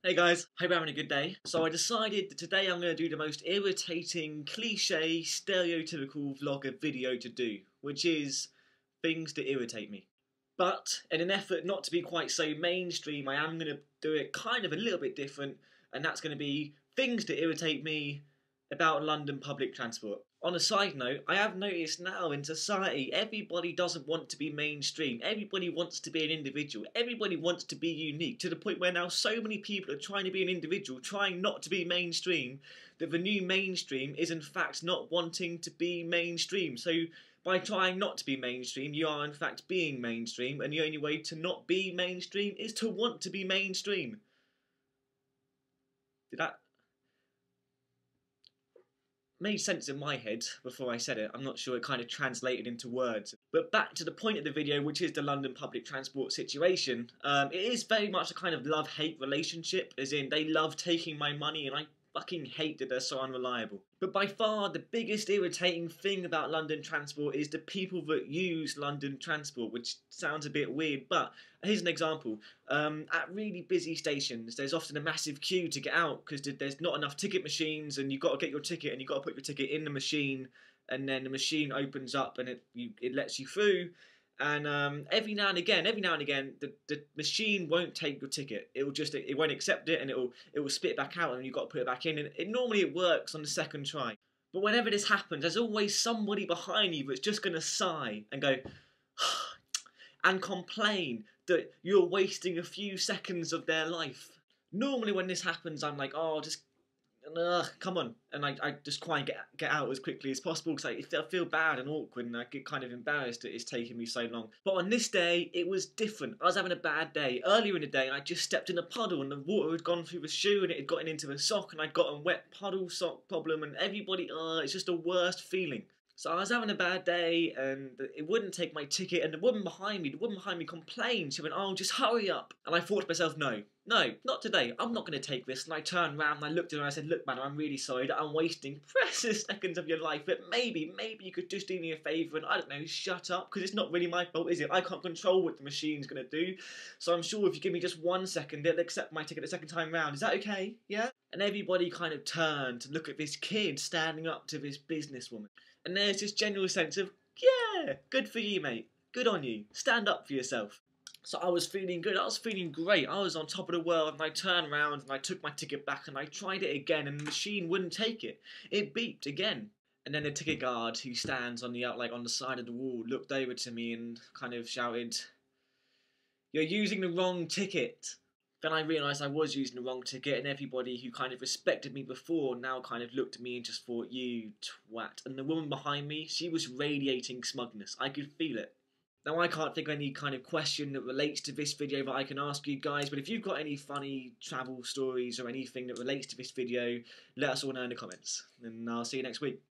Hey guys, hope you're having a good day. So I decided that today I'm going to do the most irritating, cliche, stereotypical vlogger video to do, which is things that irritate me. But in an effort not to be quite so mainstream, I am going to do it kind of a little bit different, and that's going to be things that irritate me about London public transport. On a side note, I have noticed now in society, everybody doesn't want to be mainstream. Everybody wants to be an individual. Everybody wants to be unique, to the point where now so many people are trying to be an individual, trying not to be mainstream, that the new mainstream is in fact not wanting to be mainstream. So by trying not to be mainstream, you are in fact being mainstream, and the only way to not be mainstream is to want to be mainstream. Did that made sense in my head before I said it? I'm not sure it kind of translated into words. But back to the point of the video, which is the London public transport situation. It is very much a kind of love-hate relationship, as in they love taking my money and I fucking hate that they're so unreliable. But by far the biggest irritating thing about London transport is the people that use London transport, which sounds a bit weird, but here's an example. At really busy stations, there's often a massive queue to get out because there's not enough ticket machines, and you've got to get your ticket and you've got to put your ticket in the machine, and then the machine opens up and it lets you through. And every now and again, the machine won't take your ticket. It won't accept it, and it will spit it back out, and you've got to put it back in. And normally it works on the second try. But whenever this happens, there's always somebody behind you that's just going to sigh and go and complain that you're wasting a few seconds of their life. Normally when this happens, I'm like, oh, just come on, and I just try and get out as quickly as possible because I feel bad and awkward, and I get kind of embarrassed that it's taking me so long. But on this day, it was different. I was having a bad day. Earlier in the day, I just stepped in a puddle, and the water had gone through the shoe, and it had gotten into the sock, and I'd got a wet puddle sock problem, and everybody, it's just the worst feeling. So I was having a bad day, and it wouldn't take my ticket, and the woman behind me complained. She went, oh, just hurry up. And I thought to myself, no, not today. I'm not going to take this. And I turned around and I looked at her and I said, look, man, I'm really sorry that I'm wasting precious seconds of your life, but maybe you could just do me a favour and, I don't know, shut up, because it's not really my fault, is it? I can't control what the machine's going to do. So I'm sure if you give me just 1 second, they'll accept my ticket the second time round. Is that okay? Yeah? And everybody kind of turned to look at this kid standing up to this businesswoman. And there's this general sense of, yeah, good for you, mate. Good on you. Stand up for yourself. So I was feeling good. I was feeling great. I was on top of the world, and I turned around and I took my ticket back and I tried it again, and the machine wouldn't take it. It beeped again. And then the ticket guard, who stands on the side of the wall, looked over to me and kind of shouted, "You're using the wrong ticket." Then I realised I was using the wrong ticket, and everybody who kind of respected me before now kind of looked at me and just thought, you twat. And the woman behind me, she was radiating smugness. I could feel it. Now I can't think of any kind of question that relates to this video that I can ask you guys, but if you've got any funny travel stories or anything that relates to this video, let us all know in the comments. And I'll see you next week.